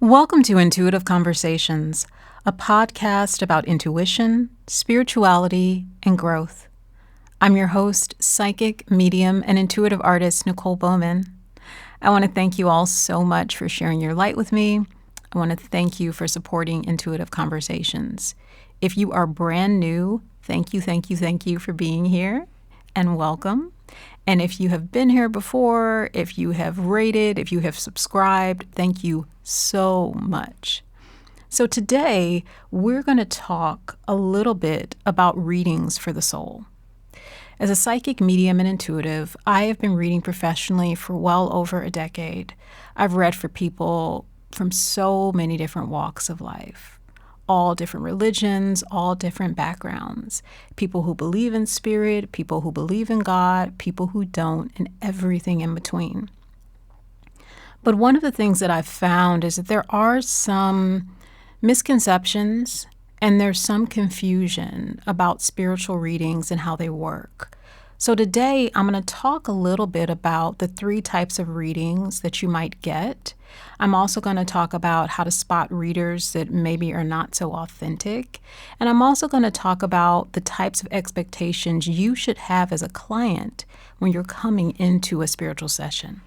Welcome to Intuitive Conversations, a podcast about intuition, spirituality, and growth. I'm your host, psychic, medium, and intuitive artist, Nicole Bowman. I want to thank you all so much for sharing your light with me. I want to thank you for supporting Intuitive Conversations. If you are brand new, thank you for being here and welcome. And if you have been here before, if you have rated, if you have subscribed, thank you so much. So today, we're going to talk a little bit about readings for the soul. As a psychic, medium, and intuitive, I have been reading professionally for well over a decade. I've read for people from so many different walks of life, all different religions, all different backgrounds, people who believe in spirit, people who believe in God, people who don't, and everything in between. But one of the things that I've found is that there are some misconceptions and there's some confusion about spiritual readings and how they work. So today I'm going to talk a little bit about the 3 types of readings that you might get. I'm also going to talk about how to spot readers that maybe are not so authentic. And I'm also going to talk about the types of expectations you should have as a client when you're coming into a spiritual session.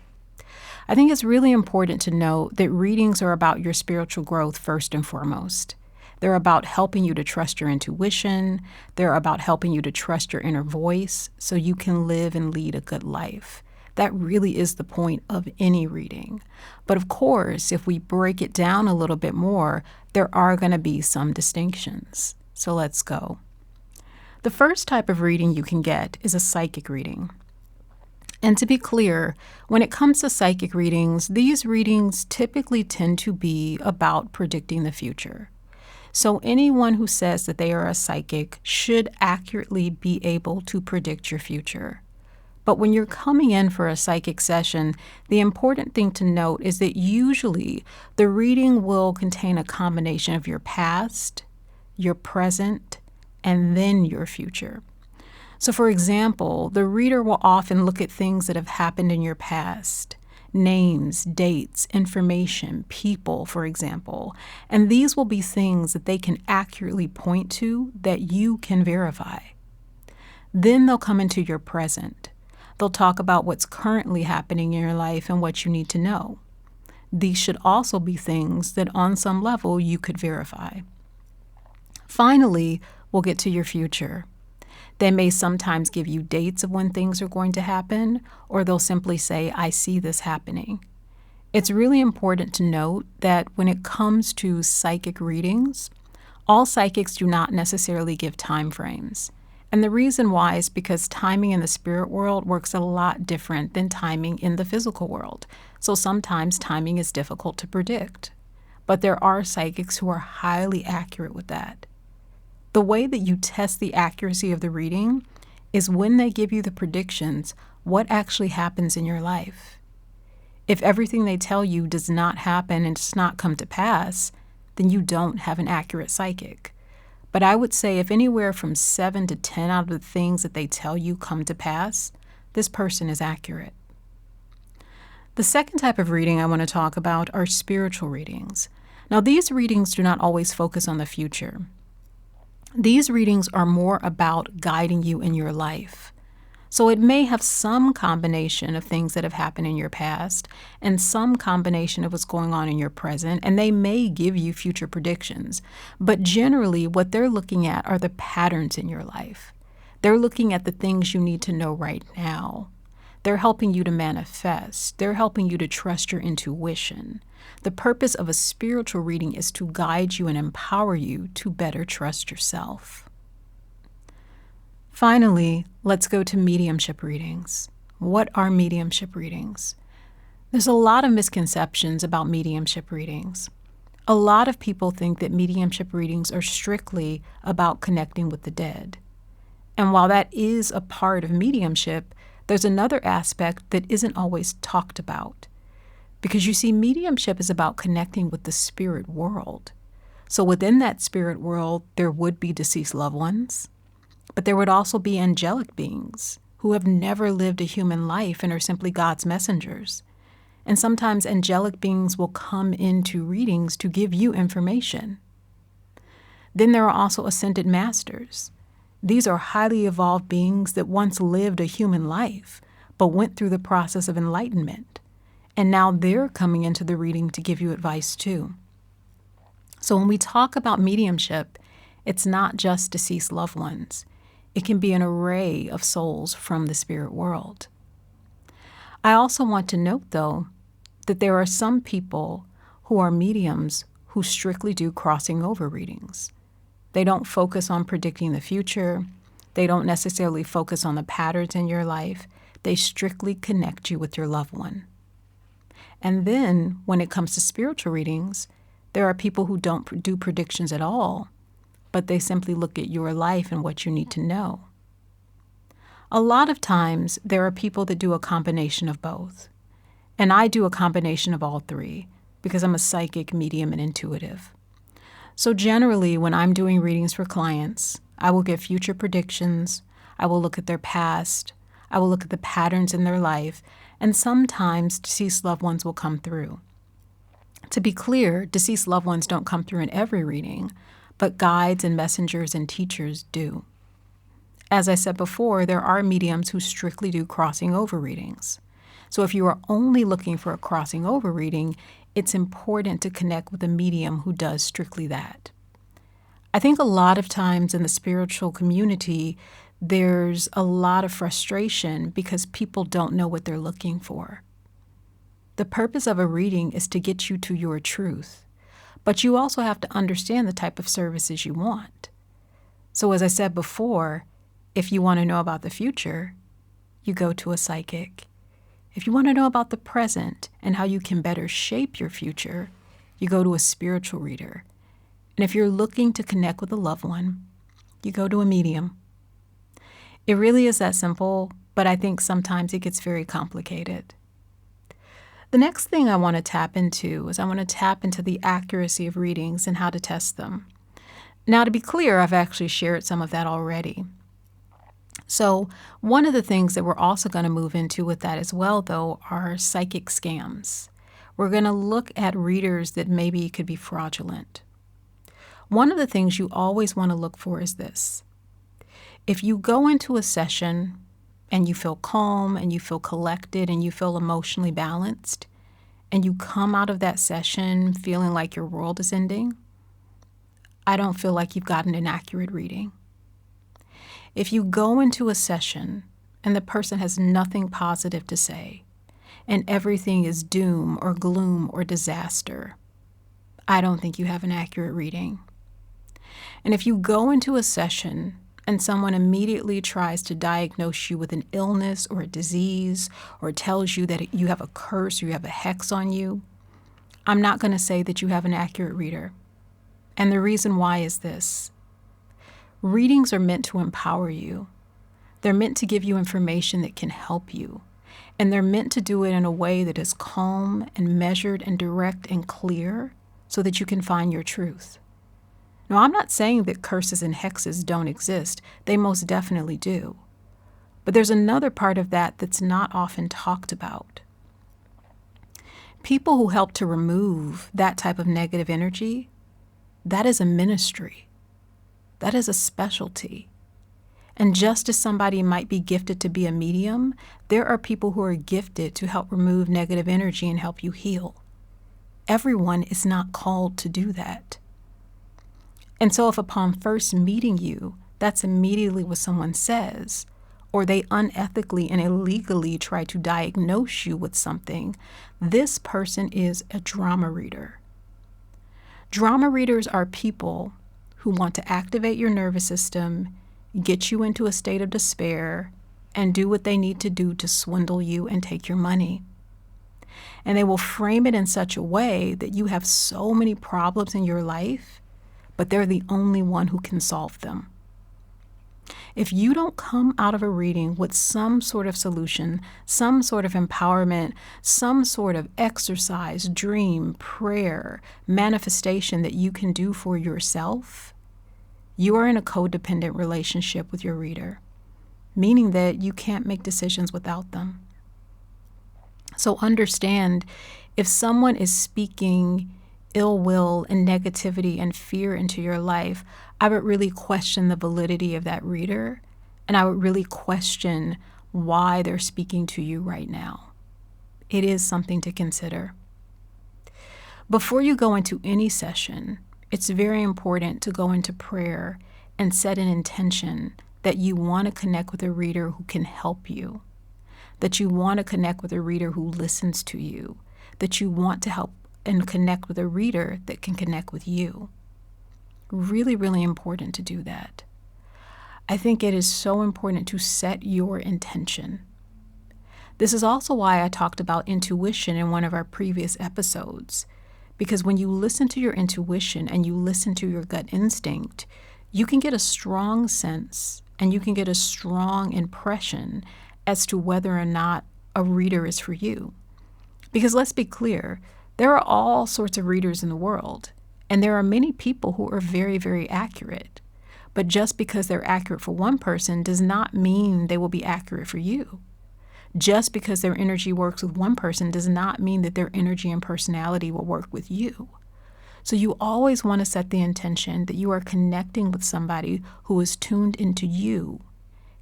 I think it's really important to note that readings are about your spiritual growth first and foremost. They're about helping you to trust your intuition. They're about helping you to trust your inner voice so you can live and lead a good life. That really is the point of any reading. But of course, if we break it down a little bit more, there are going to be some distinctions. So let's go. The first type of reading you can get is a psychic reading. And to be clear, when it comes to psychic readings, these readings typically tend to be about predicting the future. So anyone who says that they are a psychic should accurately be able to predict your future. But when you're coming in for a psychic session, the important thing to note is that usually the reading will contain a combination of your past, your present, and then your future. So for example, the reader will often look at things that have happened in your past, names, dates, information, people, for example, and these will be things that they can accurately point to that you can verify. Then they'll come into your present. They'll talk about what's currently happening in your life and what you need to know. These should also be things that on some level you could verify. Finally, we'll get to your future. They may sometimes give you dates of when things are going to happen, or they'll simply say, I see this happening. It's really important to note that when it comes to psychic readings, all psychics do not necessarily give time frames. And the reason why is because timing in the spirit world works a lot different than timing in the physical world. So sometimes timing is difficult to predict. But there are psychics who are highly accurate with that. The way that you test the accuracy of the reading is when they give you the predictions, what actually happens in your life. If everything they tell you does not happen and does not come to pass, then you don't have an accurate psychic. But I would say if anywhere from 7 to 10 out of the things that they tell you come to pass, this person is accurate. The second type of reading I want to talk about are spiritual readings. Now, these readings do not always focus on the future. These readings are more about guiding you in your life. So it may have some combination of things that have happened in your past and some combination of what's going on in your present, and they may give you future predictions. But generally, what they're looking at are the patterns in your life. They're looking at the things you need to know right now. They're helping you to manifest. They're helping you to trust your intuition. The purpose of a spiritual reading is to guide you and empower you to better trust yourself. Finally, let's go to mediumship readings. What are mediumship readings? There's a lot of misconceptions about mediumship readings. A lot of people think that mediumship readings are strictly about connecting with the dead. And while that is a part of mediumship, there's another aspect that isn't always talked about. Because you see, mediumship is about connecting with the spirit world. So within that spirit world, there would be deceased loved ones, but there would also be angelic beings who have never lived a human life and are simply God's messengers. And sometimes angelic beings will come into readings to give you information. Then there are also ascended masters. These are highly evolved beings that once lived a human life, but went through the process of enlightenment. And now they're coming into the reading to give you advice too. So when we talk about mediumship, it's not just deceased loved ones. It can be an array of souls from the spirit world. I also want to note, though, that there are some people who are mediums who strictly do crossing over readings. They don't focus on predicting the future. They don't necessarily focus on the patterns in your life. They strictly connect you with your loved one. And then when it comes to spiritual readings, there are people who don't do predictions at all, but they simply look at your life and what you need to know. A lot of times, there are people that do a combination of both. And I do a combination of all three because I'm a psychic, medium, and intuitive. So generally, when I'm doing readings for clients, I will give future predictions, I will look at their past, I will look at the patterns in their life, and sometimes deceased loved ones will come through. To be clear, deceased loved ones don't come through in every reading, but guides and messengers and teachers do. As I said before, there are mediums who strictly do crossing over readings. So if you are only looking for a crossing over reading, it's important to connect with a medium who does strictly that. I think a lot of times in the spiritual community, there's a lot of frustration because people don't know what they're looking for. The purpose of a reading is to get you to your truth, but you also have to understand the type of services you want. So as I said before, if you want to know about the future, you go to a psychic. If you want to know about the present and how you can better shape your future, you go to a spiritual reader. And if you're looking to connect with a loved one, you go to a medium. It really is that simple, but I think sometimes it gets very complicated. The next thing I want to tap into is I want to tap into the accuracy of readings and how to test them. Now, to be clear, I've actually shared some of that already. So one of the things that we're also going to move into with that as well, though, are psychic scams. We're going to look at readers that maybe could be fraudulent. One of the things you always want to look for is this. If you go into a session and you feel calm and you feel collected and you feel emotionally balanced, and you come out of that session feeling like your world is ending, I don't feel like you've gotten an accurate reading. If you go into a session and the person has nothing positive to say and everything is doom or gloom or disaster, I don't think you have an accurate reading. And if you go into a session and someone immediately tries to diagnose you with an illness or a disease or tells you that you have a curse or you have a hex on you, I'm not going to say that you have an accurate reader. And the reason why is this. Readings are meant to empower you. They're meant to give you information that can help you. And they're meant to do it in a way that is calm and measured and direct and clear so that you can find your truth. Now, I'm not saying that curses and hexes don't exist. They most definitely do. But there's another part of that that's not often talked about. People who help to remove that type of negative energy, that is a ministry. That is a specialty. And just as somebody might be gifted to be a medium, there are people who are gifted to help remove negative energy and help you heal. Everyone is not called to do that. And so if upon first meeting you, that's immediately what someone says, or they unethically and illegally try to diagnose you with something, this person is a drama reader. Drama readers are people who want to activate your nervous system, get you into a state of despair, and do what they need to do to swindle you and take your money. And they will frame it in such a way that you have so many problems in your life, but they're the only one who can solve them. If you don't come out of a reading with some sort of solution, some sort of empowerment, some sort of exercise, dream, prayer, manifestation that you can do for yourself, you are in a codependent relationship with your reader, meaning that you can't make decisions without them. So understand, if someone is speaking ill will and negativity and fear into your life, I would really question the validity of that reader, and I would really question why they're speaking to you right now. It is something to consider. Before you go into any session, it's very important to go into prayer and set an intention that you want to connect with a reader who can help you, that you want to connect with a reader who listens to you, that you want to help and connect with a reader that can connect with you. Really, really important to do that. I think it is so important to set your intention. This is also why I talked about intuition in one of our previous episodes, because when you listen to your intuition and you listen to your gut instinct, you can get a strong sense and you can get a strong impression as to whether or not a reader is for you. Because let's be clear, there are all sorts of readers in the world, and there are many people who are very, very accurate. But just because they're accurate for one person does not mean they will be accurate for you. Just because their energy works with one person does not mean that their energy and personality will work with you. So you always want to set the intention that you are connecting with somebody who is tuned into you,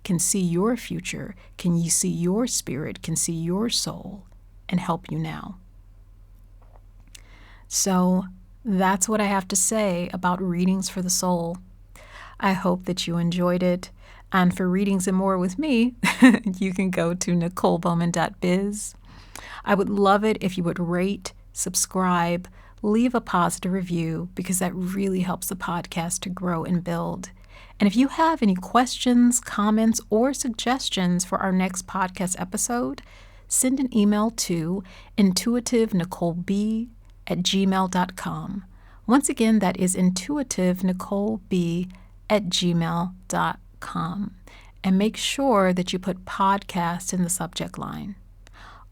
can see your future, can you see your spirit, can see your soul, and help you now. So that's what I have to say about readings for the soul. I hope that you enjoyed it. And for readings and more with me, you can go to NicoleBowman.biz. I would love it if you would rate, subscribe, leave a positive review, because that really helps the podcast to grow and build. And if you have any questions, comments, or suggestions for our next podcast episode, send an email to intuitivenicoleb@gmail.com. Once again, that is intuitivenicoleb@gmail.com. And make sure that you put podcast in the subject line.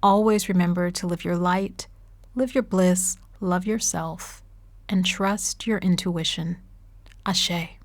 Always remember to live your light, live your bliss, love yourself, and trust your intuition. Ashe.